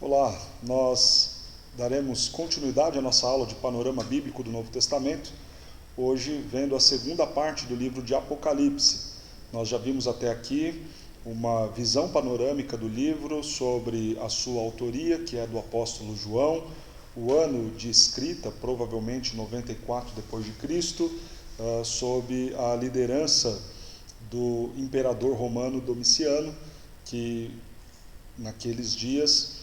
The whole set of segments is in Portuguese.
Olá, nós daremos continuidade à nossa aula de panorama bíblico do Novo Testamento, hoje vendo a segunda parte do livro de Apocalipse. Nós já vimos até aqui uma visão panorâmica do livro sobre a sua autoria, que é do apóstolo João, o ano de escrita, provavelmente 94 depois de Cristo, sob a liderança do imperador romano Domiciano, que naqueles dias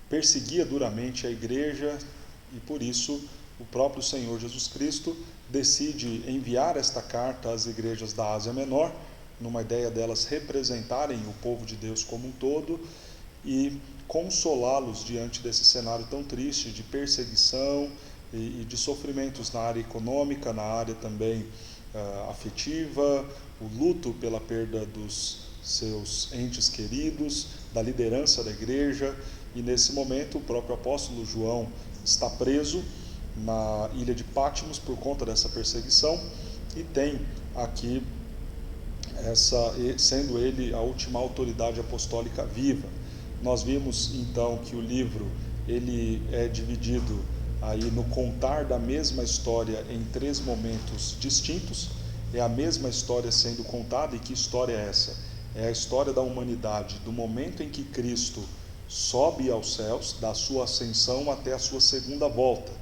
perseguia duramente a igreja, e por isso o próprio Senhor Jesus Cristo decide enviar esta carta às igrejas da Ásia Menor, numa ideia delas representarem o povo de Deus como um todo e consolá-los diante desse cenário tão triste de perseguição e de sofrimentos na área econômica, na área também afetiva, o luto pela perda dos seus entes queridos, da liderança da igreja. E nesse momento o próprio apóstolo João está preso na ilha de Patmos por conta dessa perseguição e tem aqui sendo ele a última autoridade apostólica viva. Nós vimos então que o livro ele é dividido aí no contar da mesma história em três momentos distintos. É a mesma história sendo contada. E que história é essa? É a história da humanidade, do momento em que Cristo sobe aos céus, da sua ascensão até a sua segunda volta.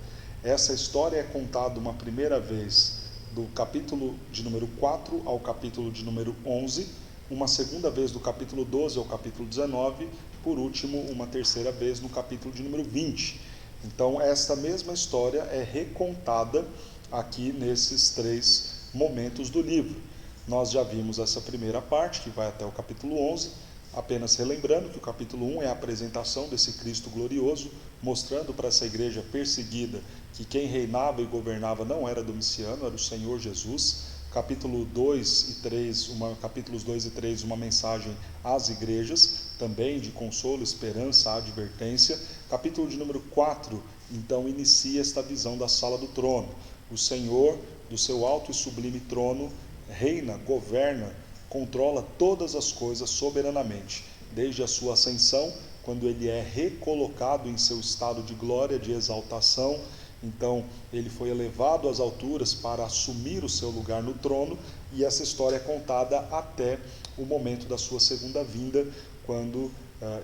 Essa história é contada uma primeira vez do capítulo de número 4 ao capítulo de número 11, uma segunda vez do capítulo 12 ao capítulo 19, por último, uma terceira vez no capítulo de número 20. Então, esta mesma história é recontada aqui nesses três momentos do livro. Nós já vimos essa primeira parte, que vai até o capítulo 11, apenas relembrando que o capítulo 1 é a apresentação desse Cristo glorioso, mostrando para essa igreja perseguida que quem reinava e governava não era Domiciano, era o Senhor Jesus. Capítulos 2 e 3, uma mensagem às igrejas, também de consolo, esperança, advertência. Capítulo de número 4, então, inicia esta visão da sala do trono. O Senhor, do seu alto e sublime trono, reina, governa, controla todas as coisas soberanamente, desde a sua ascensão, quando ele é recolocado em seu estado de glória, de exaltação. Então ele foi elevado às alturas para assumir o seu lugar no trono, e essa história é contada até o momento da sua segunda vinda, quando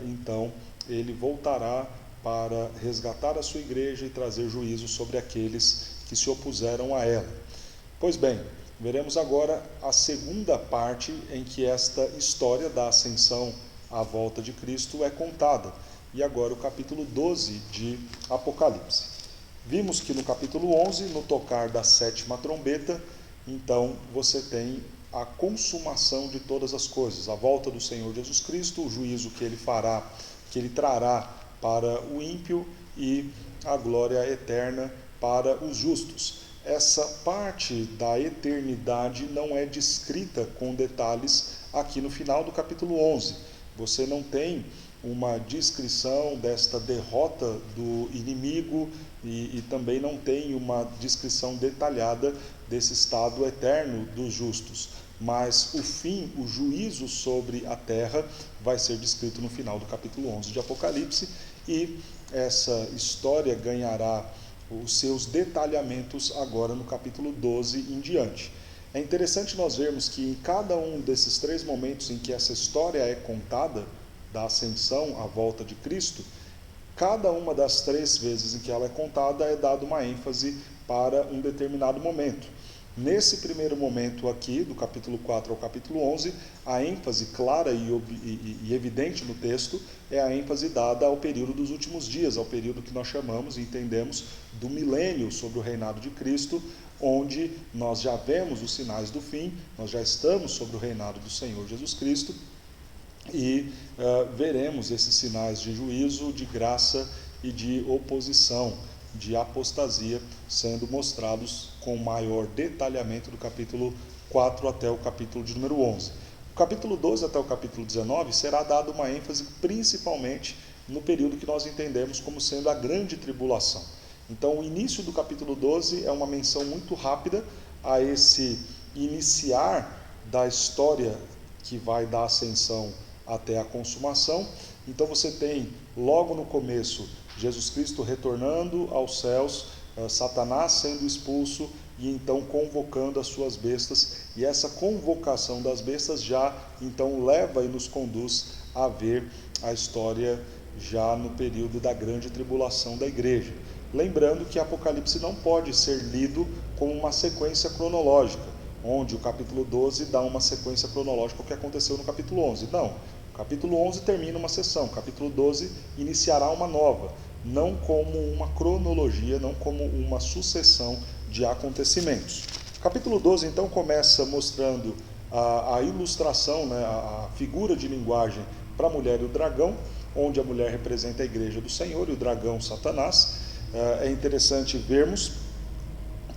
então ele voltará para resgatar a sua igreja e trazer juízo sobre aqueles que se opuseram a ela. Pois bem, veremos agora a segunda parte em que esta história da ascensão à volta de Cristo é contada. E agora o capítulo 12 de Apocalipse. Vimos que no capítulo 11, no tocar da sétima trombeta, então você tem a consumação de todas as coisas, a volta do Senhor Jesus Cristo, o juízo que ele fará, que ele trará para o ímpio e a glória eterna para os justos. Essa parte da eternidade não é descrita com detalhes aqui no final do capítulo 11. Você não tem uma descrição desta derrota do inimigo e também não tem uma descrição detalhada desse estado eterno dos justos. Mas o fim, o juízo sobre a terra, vai ser descrito no final do capítulo 11 de Apocalipse, e essa história ganhará os seus detalhamentos agora no capítulo 12 em diante. É interessante nós vermos que em cada um desses três momentos em que essa história é contada, da ascensão à volta de Cristo, cada uma das três vezes em que ela é contada é dada uma ênfase para um determinado momento. Nesse primeiro momento aqui, do capítulo 4 ao capítulo 11, a ênfase clara e evidente no texto é a ênfase dada ao período dos últimos dias, ao período que nós chamamos e entendemos do milênio sobre o reinado de Cristo, onde nós já vemos os sinais do fim, nós já estamos sobre o reinado do Senhor Jesus Cristo, e veremos esses sinais de juízo, de graça e de oposição, de apostasia, sendo mostrados com maior detalhamento do capítulo 4 até o capítulo de número 11. O capítulo 12 até o capítulo 19 será dado uma ênfase principalmente no período que nós entendemos como sendo a grande tribulação. Então, o início do capítulo 12 é uma menção muito rápida a esse iniciar da história que vai dar ascensão até a consumação. Então você tem logo no começo Jesus Cristo retornando aos céus, Satanás sendo expulso e então convocando as suas bestas, e essa convocação das bestas já então leva e nos conduz a ver a história já no período da grande tribulação da igreja. Lembrando que Apocalipse não pode ser lido como uma sequência cronológica, onde o capítulo 12 dá uma sequência cronológica ao que aconteceu no capítulo 11. Não, o capítulo 11 termina uma sessão, o capítulo 12 iniciará uma nova, não como uma cronologia, não como uma sucessão de acontecimentos. O capítulo 12 então começa mostrando a ilustração, né, a figura de linguagem para a mulher e o dragão, onde a mulher representa a igreja do Senhor e o dragão Satanás. É interessante vermos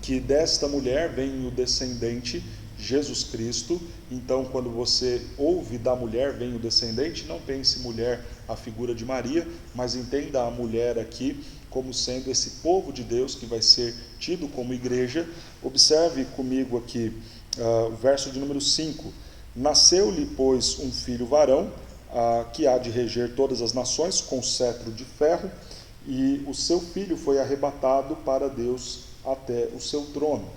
que desta mulher vem o descendente Jesus Cristo. Então, quando você ouve da mulher vem o descendente, não pense mulher a figura de Maria, mas entenda a mulher aqui como sendo esse povo de Deus que vai ser tido como igreja. Observe comigo aqui o verso de número 5. Nasceu-lhe, pois, um filho varão, que há de reger todas as nações com cetro de ferro, e o seu filho foi arrebatado para Deus até o seu trono.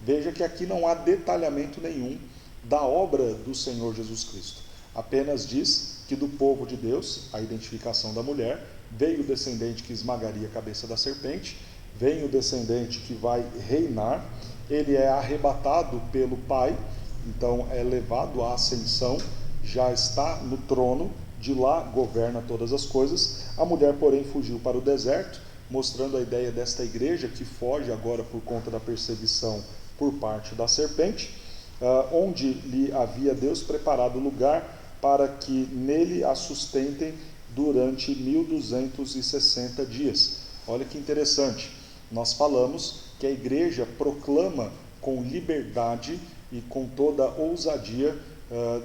Veja que aqui não há detalhamento nenhum da obra do Senhor Jesus Cristo. Apenas diz que do povo de Deus, a identificação da mulher, veio o descendente que esmagaria a cabeça da serpente, vem o descendente que vai reinar, ele é arrebatado pelo Pai, então é levado à ascensão, já está no trono, de lá governa todas as coisas. A mulher, porém, fugiu para o deserto, mostrando a ideia desta igreja que foge agora por conta da perseguição por parte da serpente, onde lhe havia Deus preparado lugar para que nele a sustentem durante 1260 dias. Olha que interessante, nós falamos que a igreja proclama com liberdade e com toda ousadia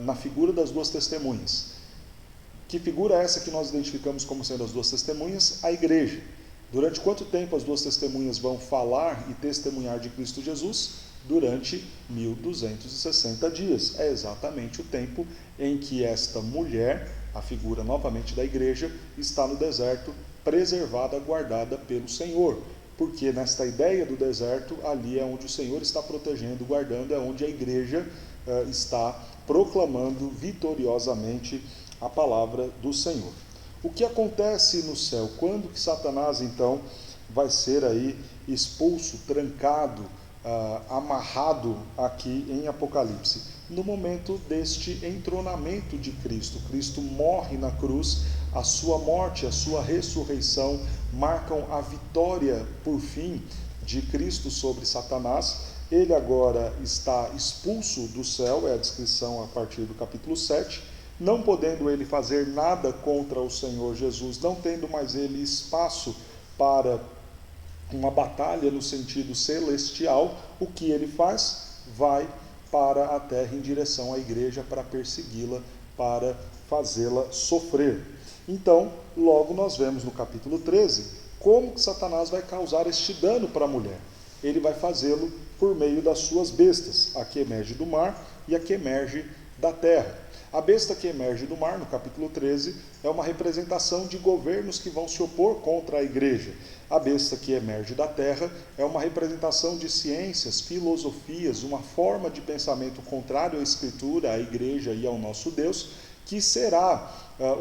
na figura das duas testemunhas. Que figura é essa que nós identificamos como sendo as duas testemunhas? A igreja. Durante quanto tempo as duas testemunhas vão falar e testemunhar de Cristo Jesus? Durante 1260 dias. É exatamente o tempo em que esta mulher, a figura novamente da igreja, está no deserto, preservada, guardada pelo Senhor. Porque nesta ideia do deserto, ali é onde o Senhor está protegendo, guardando, é onde a igreja está proclamando vitoriosamente a palavra do Senhor. O que acontece no céu? Quando que Satanás, então, vai ser aí expulso, trancado, amarrado aqui em Apocalipse? No momento deste entronamento de Cristo. Cristo morre na cruz, a sua morte, a sua ressurreição marcam a vitória, por fim, de Cristo sobre Satanás. Ele agora está expulso do céu, é a descrição a partir do capítulo 7, não podendo ele fazer nada contra o Senhor Jesus, não tendo mais ele espaço para uma batalha no sentido celestial. O que ele faz? Vai para a terra em direção à igreja para persegui-la, para fazê-la sofrer. Então, logo nós vemos no capítulo 13, como que Satanás vai causar este dano para a mulher. Ele vai fazê-lo por meio das suas bestas, a que emerge do mar e a que emerge da terra. A besta que emerge do mar, no capítulo 13, é uma representação de governos que vão se opor contra a igreja. A besta que emerge da terra é uma representação de ciências, filosofias, uma forma de pensamento contrário à Escritura, à igreja e ao nosso Deus, que será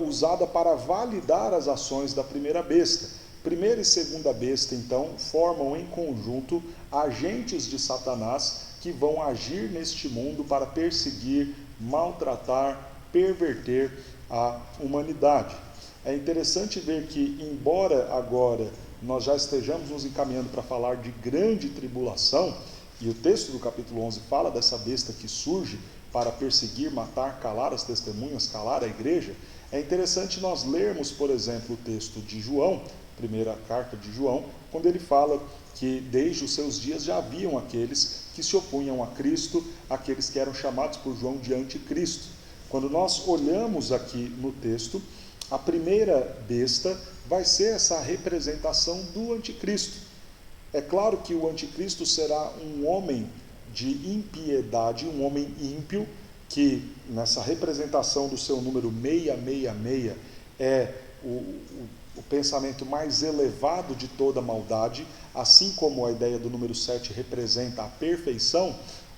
usada para validar as ações da primeira besta. Primeira e segunda besta, então, formam em conjunto agentes de Satanás que vão agir neste mundo para perseguir, maltratar, perverter a humanidade. É interessante ver que, embora agora nós já estejamos nos encaminhando para falar de grande tribulação, e o texto do capítulo 11 fala dessa besta que surge para perseguir, matar, calar as testemunhas, calar a igreja, é interessante nós lermos, por exemplo, o texto de João, primeira carta de João, quando ele fala que desde os seus dias já haviam aqueles que se opunham a Cristo, aqueles que eram chamados por João de anticristo. Quando nós olhamos aqui no texto, a primeira besta vai ser essa representação do anticristo. É claro que o anticristo será um homem de impiedade, um homem ímpio, que nessa representação do seu número 666 é o pensamento mais elevado de toda maldade, assim como a ideia do número 7 representa a perfeição,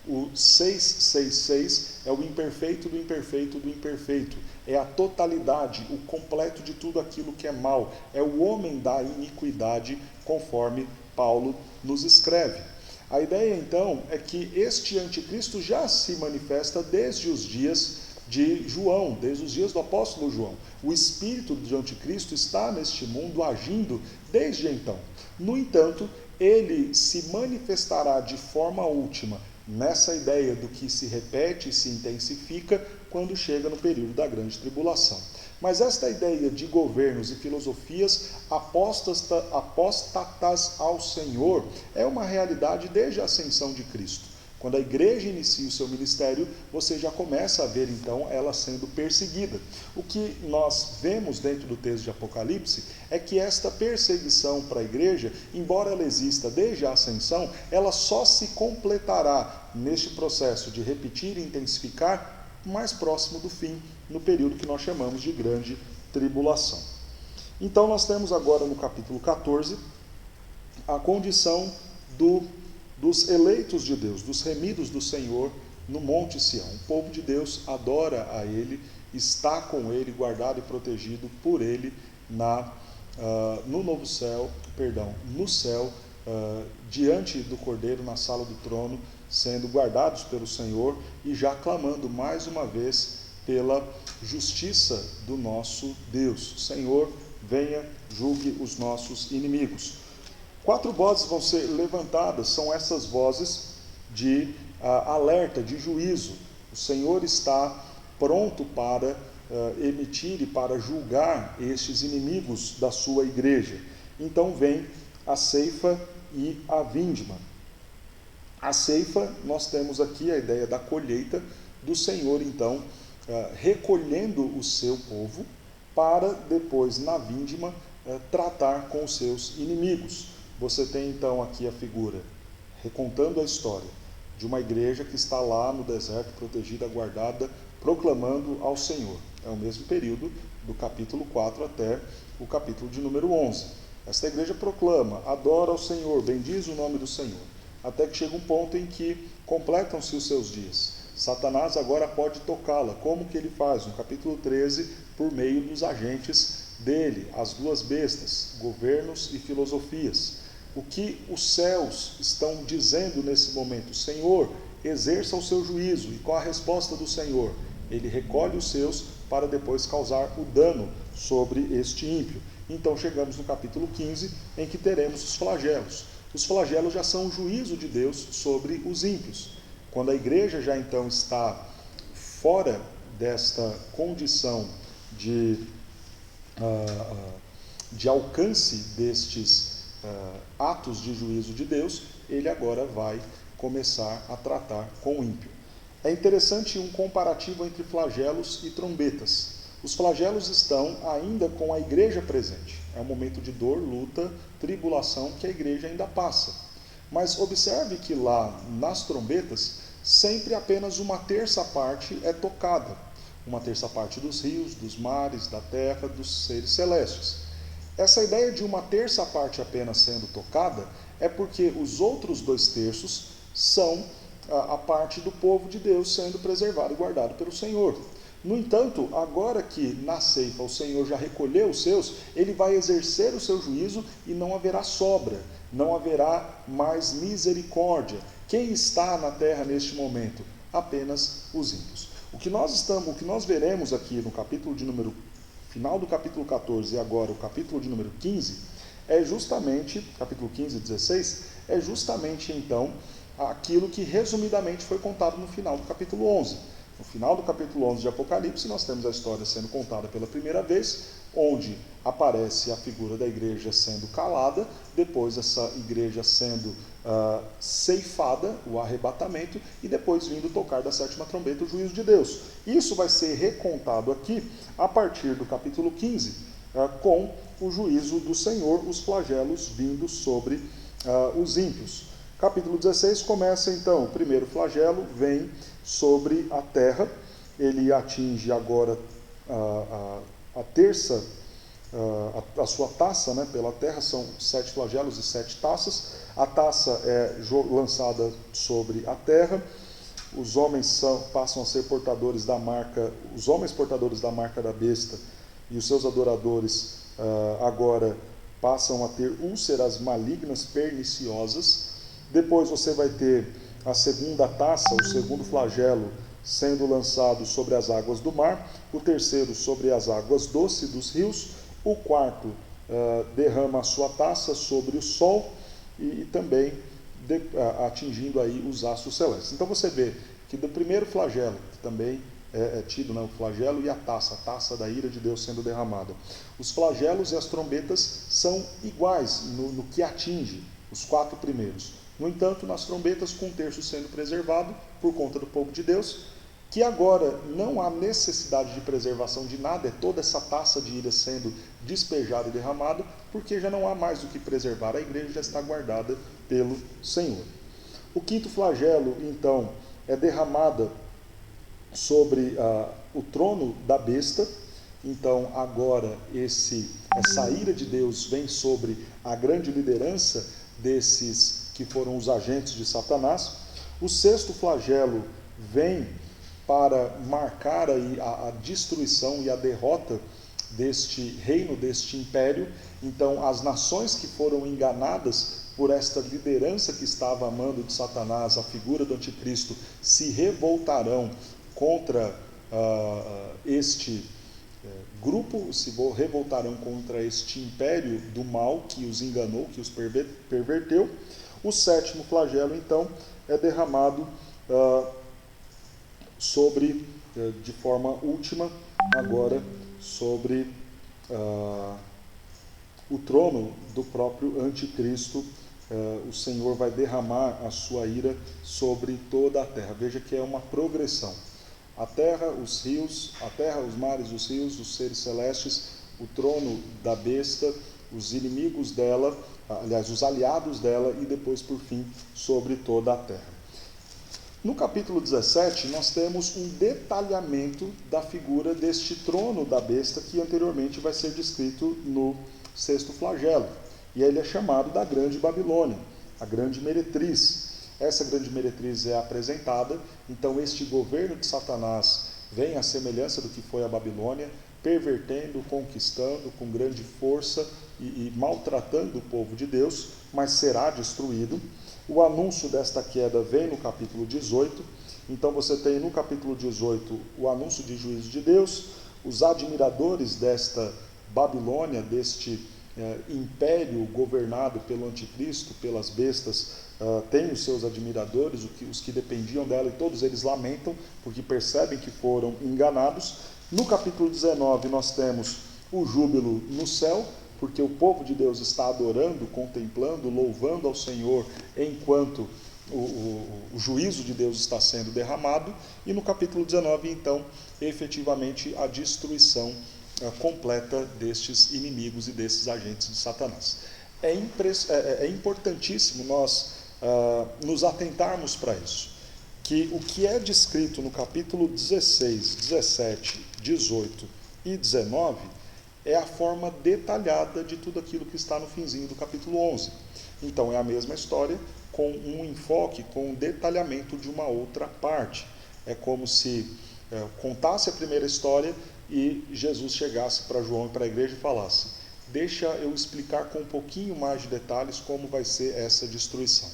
o 666 é o imperfeito do imperfeito do imperfeito, é a totalidade, o completo de tudo aquilo que é mal, é o homem da iniquidade, conforme Paulo nos escreve. A ideia então é que este anticristo já se manifesta desde os dias de João, desde os dias do apóstolo João. O espírito do anticristo está neste mundo agindo desde então. No entanto, ele se manifestará de forma última nessa ideia do que se repete e se intensifica quando chega no período da grande tribulação. Mas esta ideia de governos e filosofias apóstatas ao Senhor é uma realidade desde a ascensão de Cristo. Quando a igreja inicia o seu ministério, você já começa a ver então ela sendo perseguida. O que nós vemos dentro do texto de Apocalipse é que esta perseguição para a igreja, embora ela exista desde a ascensão, ela só se completará neste processo de repetir e intensificar mais próximo do fim, no período que nós chamamos de grande tribulação. Então nós temos agora no capítulo 14 a condição dos eleitos de Deus, dos remidos do Senhor no Monte Sião. O povo de Deus adora a Ele, está com Ele, guardado e protegido por Ele no céu, diante do Cordeiro, na sala do trono, sendo guardados pelo Senhor e já clamando mais uma vez pela justiça do nosso Deus. Senhor, venha, julgue os nossos inimigos. 4 vozes vão ser levantadas, são essas vozes de alerta, de juízo. O Senhor está pronto para emitir e para julgar estes inimigos da sua igreja. Então vem a ceifa e a vindima. A ceifa, nós temos aqui a ideia da colheita do Senhor, então, recolhendo o seu povo para depois, na vindima, tratar com os seus inimigos. Você tem então aqui a figura, recontando a história de uma igreja que está lá no deserto, protegida, guardada, proclamando ao Senhor. É o mesmo período do capítulo 4 até o capítulo de número 11. Esta igreja proclama, adora ao Senhor, bendiz o nome do Senhor, até que chega um ponto em que completam-se os seus dias. Satanás agora pode tocá-la. Como que ele faz? No capítulo 13, por meio dos agentes dele, as 2 bestas, governos e filosofias. O que os céus estão dizendo nesse momento? Senhor, exerça o seu juízo. E qual a resposta do Senhor? Ele recolhe os seus para depois causar o dano sobre este ímpio. Então chegamos no capítulo 15, em que teremos os flagelos. Os flagelos já são o juízo de Deus sobre os ímpios. Quando a igreja já então está fora desta condição de alcance destes atos de juízo de Deus, ele agora vai começar a tratar com o ímpio. É interessante um comparativo entre flagelos e trombetas. Os flagelos estão ainda com a igreja presente. É um momento de dor, luta, tribulação que a igreja ainda passa. Mas observe que lá nas trombetas, sempre apenas 1/3 parte é tocada. 1/3 parte dos rios, dos mares, da terra, dos seres celestes. Essa ideia de 1/3 parte apenas sendo tocada é porque os outros 2/3 são a parte do povo de Deus sendo preservado e guardado pelo Senhor. No entanto, agora que na ceifa o Senhor já recolheu os seus, ele vai exercer o seu juízo e não haverá sobra, não haverá mais misericórdia. Quem está na terra neste momento? Apenas os ímpios. O que nós veremos aqui no capítulo de número, final do capítulo 14 e agora o capítulo de número 15, é justamente, capítulo 15 e 16, é justamente então aquilo que resumidamente foi contado no final do capítulo 11. No final do capítulo 11 de Apocalipse, nós temos a história sendo contada pela primeira vez, onde aparece a figura da igreja sendo calada, depois essa igreja sendo ceifada, o arrebatamento, e depois vindo tocar da 7ª trombeta o juízo de Deus. Isso vai ser recontado aqui a partir do capítulo 15, com o juízo do Senhor, os flagelos vindo sobre os ímpios. Capítulo 16 começa então, o primeiro flagelo vem sobre a terra, ele atinge agora a terça, a sua taça, né, pela terra, são 7 flagelos e 7 taças. A taça é lançada sobre a terra. Os homens passam a ser portadores da marca, os homens portadores da marca da besta e os seus adoradores agora passam a ter úlceras malignas perniciosas. Depois você vai ter a segunda taça, o segundo flagelo, sendo lançado sobre as águas do mar, o terceiro sobre as águas doces dos rios, o quarto derrama a sua taça sobre o sol e também atingindo aí os astros celestes. Então você vê que do primeiro flagelo, que também é tido, né, o flagelo e a taça da ira de Deus sendo derramada. Os flagelos e as trombetas são iguais no que atinge os 4 primeiros. No entanto, nas trombetas, com 1/3 sendo preservado por conta do povo de Deus, que agora não há necessidade de preservação de nada, é toda essa taça de ira sendo despejada e derramada, porque já não há mais o que preservar, a igreja já está guardada pelo Senhor. O 5º flagelo, então, é derramada sobre o trono da besta. Então agora essa ira de Deus vem sobre a grande liderança desses que foram os agentes de Satanás. O 6º flagelo vem para marcar aí a destruição e a derrota deste reino, deste império. Então as nações que foram enganadas por esta liderança que estava a mando de Satanás, a figura do anticristo, se revoltarão contra este grupo, se revoltarão contra este império do mal que os enganou, que os perverteu. O 7º flagelo, então, é derramado de forma última, agora sobre o trono do próprio anticristo. O Senhor vai derramar a sua ira sobre toda a terra. Veja que é uma progressão. A terra, os rios, a terra, os mares, os rios, os seres celestes, o trono da besta, os inimigos dela, aliás, os aliados dela, e depois, por fim, sobre toda a terra. No capítulo 17, nós temos um detalhamento da figura deste trono da besta, que anteriormente vai ser descrito no 6º flagelo. E ele é chamado da Grande Babilônia, a Grande Meretriz. Essa Grande Meretriz é apresentada, então este governo de Satanás vem à semelhança do que foi a Babilônia, pervertendo, conquistando com grande força e maltratando o povo de Deus, mas será destruído. O anúncio desta queda vem no capítulo 18, então você tem no capítulo 18 o anúncio de juízo de Deus, os admiradores desta Babilônia, deste império governado pelo anticristo, pelas bestas, têm os seus admiradores, os que dependiam dela, e todos eles lamentam, porque percebem que foram enganados. No capítulo 19 nós temos o júbilo no céu, porque o povo de Deus está adorando, contemplando, louvando ao Senhor, enquanto o juízo de Deus está sendo derramado. E no capítulo 19, então, efetivamente a destruição completa destes inimigos e desses agentes de Satanás. É importantíssimo nós nos atentarmos para isso, que o que é descrito no capítulo 16, 17, 18 e 19 é a forma detalhada de tudo aquilo que está no finzinho do capítulo 11. Então é a mesma história, com um enfoque, com um detalhamento de uma outra parte. É como se contasse a primeira história e Jesus chegasse para João e para a igreja e falasse: deixa eu explicar com um pouquinho mais de detalhes como vai ser essa destruição.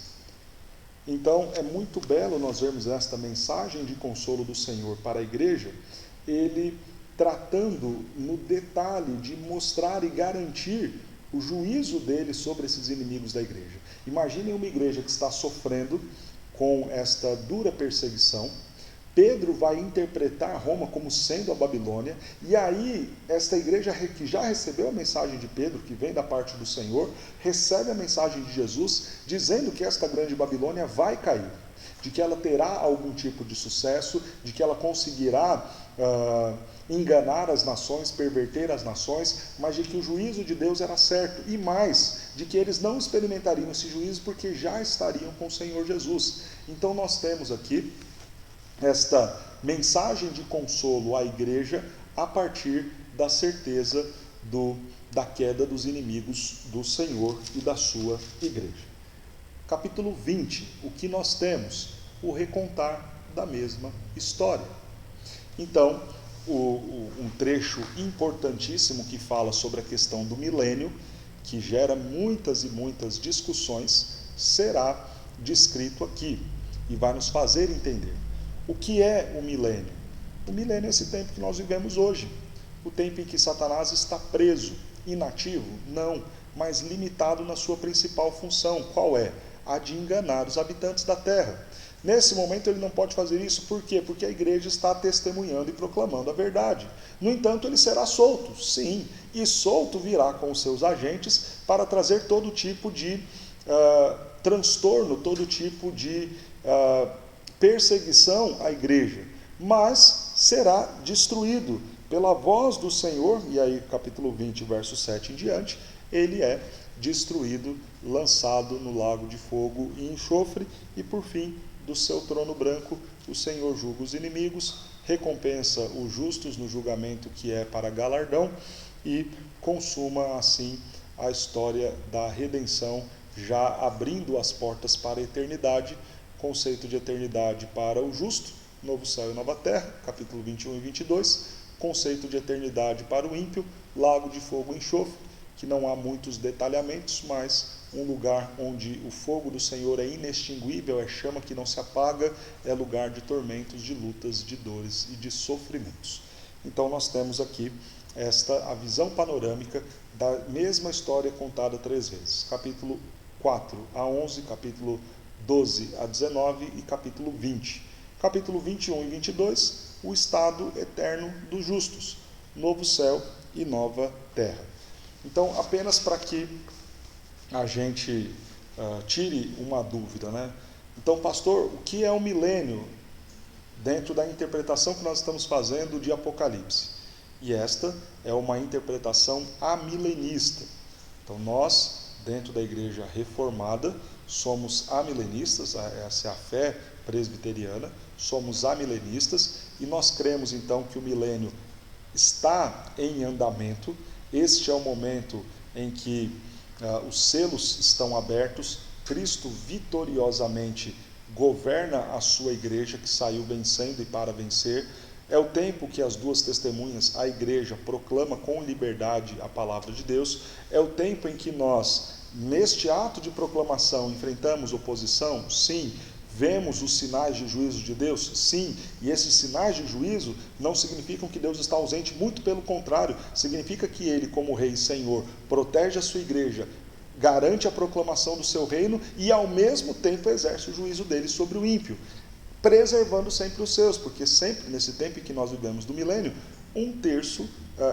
Então é muito belo nós vermos esta mensagem de consolo do Senhor para a igreja, ele tratando no detalhe de mostrar e garantir o juízo dele sobre esses inimigos da igreja. Imaginem uma igreja que está sofrendo com esta dura perseguição. Pedro vai interpretar Roma como sendo a Babilônia, e aí esta igreja que já recebeu a mensagem de Pedro, que vem da parte do Senhor, recebe a mensagem de Jesus, dizendo que esta grande Babilônia vai cair, de que ela terá algum tipo de sucesso, de que ela conseguirá enganar as nações, perverter as nações, mas de que o juízo de Deus era certo, e mais, de que eles não experimentariam esse juízo porque já estariam com o Senhor Jesus. Então nós temos aqui esta mensagem de consolo à igreja a partir da certeza da queda dos inimigos do Senhor e da sua igreja. Capítulo 20, o que nós temos? O recontar da mesma história. Então, um trecho importantíssimo que fala sobre a questão do milênio, que gera muitas e muitas discussões, será descrito aqui e vai nos fazer entender. O que é o milênio? O milênio é esse tempo que nós vivemos hoje, o tempo em que Satanás está preso, inativo? Não, mas limitado na sua principal função. Qual é? A de enganar os habitantes da terra. Nesse momento ele não pode fazer isso, por quê? Porque a igreja está testemunhando e proclamando a verdade. No entanto, ele será solto, sim, e solto virá com os seus agentes para trazer todo tipo de transtorno, todo tipo de perseguição à igreja, mas será destruído pela voz do Senhor, e aí capítulo 20, verso 7 em diante, ele é destruído, lançado no lago de fogo e enxofre, e por fim, do seu trono branco, o Senhor julga os inimigos, recompensa os justos no julgamento que é para galardão, e consuma assim a história da redenção, já abrindo as portas para a eternidade, conceito de eternidade para o justo, novo céu e nova terra, capítulo 21 e 22, conceito de eternidade para o ímpio, lago de fogo e enxofre, que não há muitos detalhamentos, mas um lugar onde o fogo do Senhor é inextinguível, é chama que não se apaga, é lugar de tormentos, de lutas, de dores e de sofrimentos. Então nós temos aqui a visão panorâmica da mesma história contada 3 vezes, capítulo 4 a 11, capítulo 12 a 19 e capítulo 20. Capítulo 21 e 22, o estado eterno dos justos, novo céu e nova terra. Então, apenas para que a gente tire uma dúvida, né? Então, pastor, o que é o milênio dentro da interpretação que nós estamos fazendo de Apocalipse? E esta é uma interpretação amilenista. Então, nós, dentro da igreja reformada, somos amilenistas, essa é a fé presbiteriana, somos amilenistas, e nós cremos então que o milênio está em andamento. Este é o momento em que os selos estão abertos, Cristo vitoriosamente governa a sua igreja, que saiu vencendo e para vencer. É o tempo que as duas testemunhas, a igreja, proclama com liberdade a palavra de Deus. É o tempo em que nós, neste ato de proclamação, enfrentamos oposição? Sim. Vemos os sinais de juízo de Deus? Sim. E esses sinais de juízo não significam que Deus está ausente, muito pelo contrário, significa que Ele, como Rei e Senhor, protege a sua igreja, garante a proclamação do seu reino e ao mesmo tempo exerce o juízo dele sobre o ímpio, preservando sempre os seus, porque sempre nesse tempo em que nós vivemos do milênio, 1/3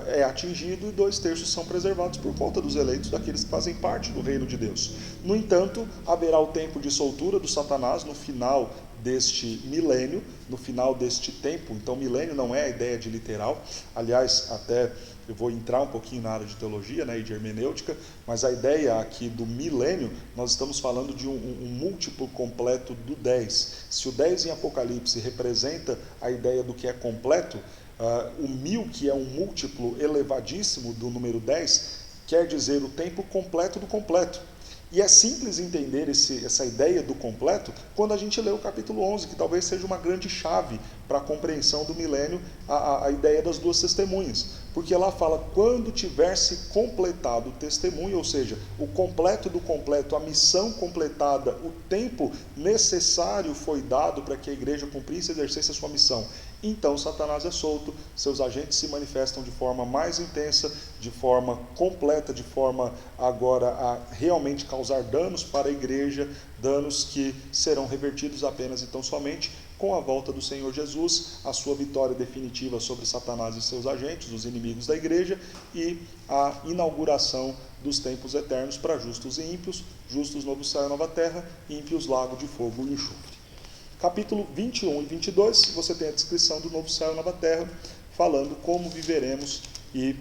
é atingido e 2/3 são preservados por conta dos eleitos, daqueles que fazem parte do reino de Deus. No entanto, haverá o tempo de soltura do Satanás no final deste milênio, no final deste tempo. Então, milênio não é a ideia de literal. Aliás, até eu vou entrar um pouquinho na área de teologia, né, e de hermenêutica, mas a ideia aqui do milênio, nós estamos falando de um múltiplo completo do 10. Se o 10 em Apocalipse representa a ideia do que é completo, o 1000, que é um múltiplo elevadíssimo do número 10, quer dizer o tempo completo do completo. E é simples entender essa ideia do completo quando a gente lê o capítulo 11, que talvez seja uma grande chave para a compreensão do milênio, a ideia das duas testemunhas. Porque lá fala, quando tiver-se completado o testemunho, ou seja, o completo do completo, a missão completada, o tempo necessário foi dado para que a igreja cumprisse e exercesse a sua missão. Então Satanás é solto, seus agentes se manifestam de forma mais intensa, de forma completa, de forma agora a realmente causar danos para a igreja, danos que serão revertidos apenas então somente com a volta do Senhor Jesus, a sua vitória definitiva sobre Satanás e seus agentes, os inimigos da igreja, e a inauguração dos tempos eternos para justos e ímpios, justos novo céu e nova terra, ímpios lago de fogo e enxofre. Capítulo 21 e 22, você tem a descrição do novo céu e nova terra, falando como viveremos e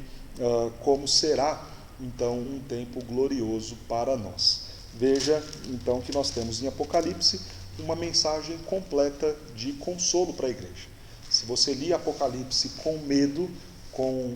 como será, então, um tempo glorioso para nós. Veja, então, que nós temos em Apocalipse uma mensagem completa de consolo para a igreja. Se você lia Apocalipse com medo, com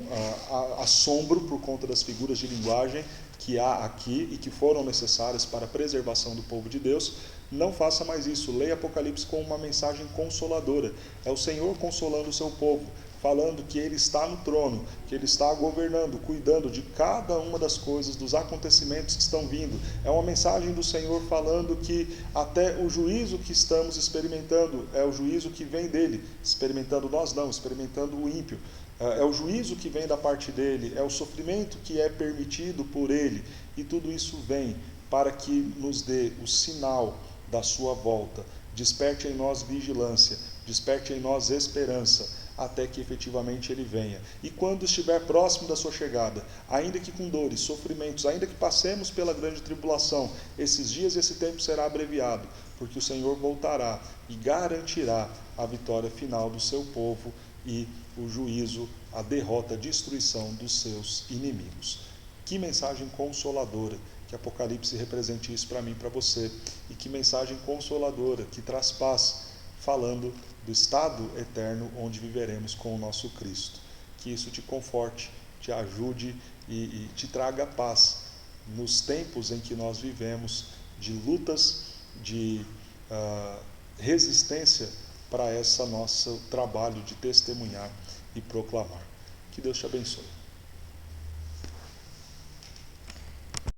assombro por conta das figuras de linguagem que há aqui e que foram necessárias para a preservação do povo de Deus, não faça mais isso. Leia Apocalipse com uma mensagem consoladora. É o Senhor consolando o seu povo, falando que Ele está no trono, que Ele está governando, cuidando de cada uma das coisas, dos acontecimentos que estão vindo. É uma mensagem do Senhor falando que até o juízo que estamos experimentando é o juízo que vem dEle. Experimentando nós não, experimentando o ímpio. É o juízo que vem da parte dEle, é o sofrimento que é permitido por Ele. E tudo isso vem para que nos dê o sinal da sua volta. Desperte em nós vigilância, desperte em nós esperança, até que efetivamente Ele venha. E quando estiver próximo da sua chegada, ainda que com dores, sofrimentos, ainda que passemos pela grande tribulação, esses dias e esse tempo será abreviado, porque o Senhor voltará e garantirá a vitória final do seu povo e o juízo, a derrota, a destruição dos seus inimigos. Que mensagem consoladora, que Apocalipse represente isso para mim e para você, e que mensagem consoladora, que traz paz, falando do estado eterno onde viveremos com o nosso Cristo. Que isso te conforte, te ajude e te traga paz nos tempos em que nós vivemos de lutas, de resistência para esse nosso trabalho de testemunhar e proclamar. Que Deus te abençoe.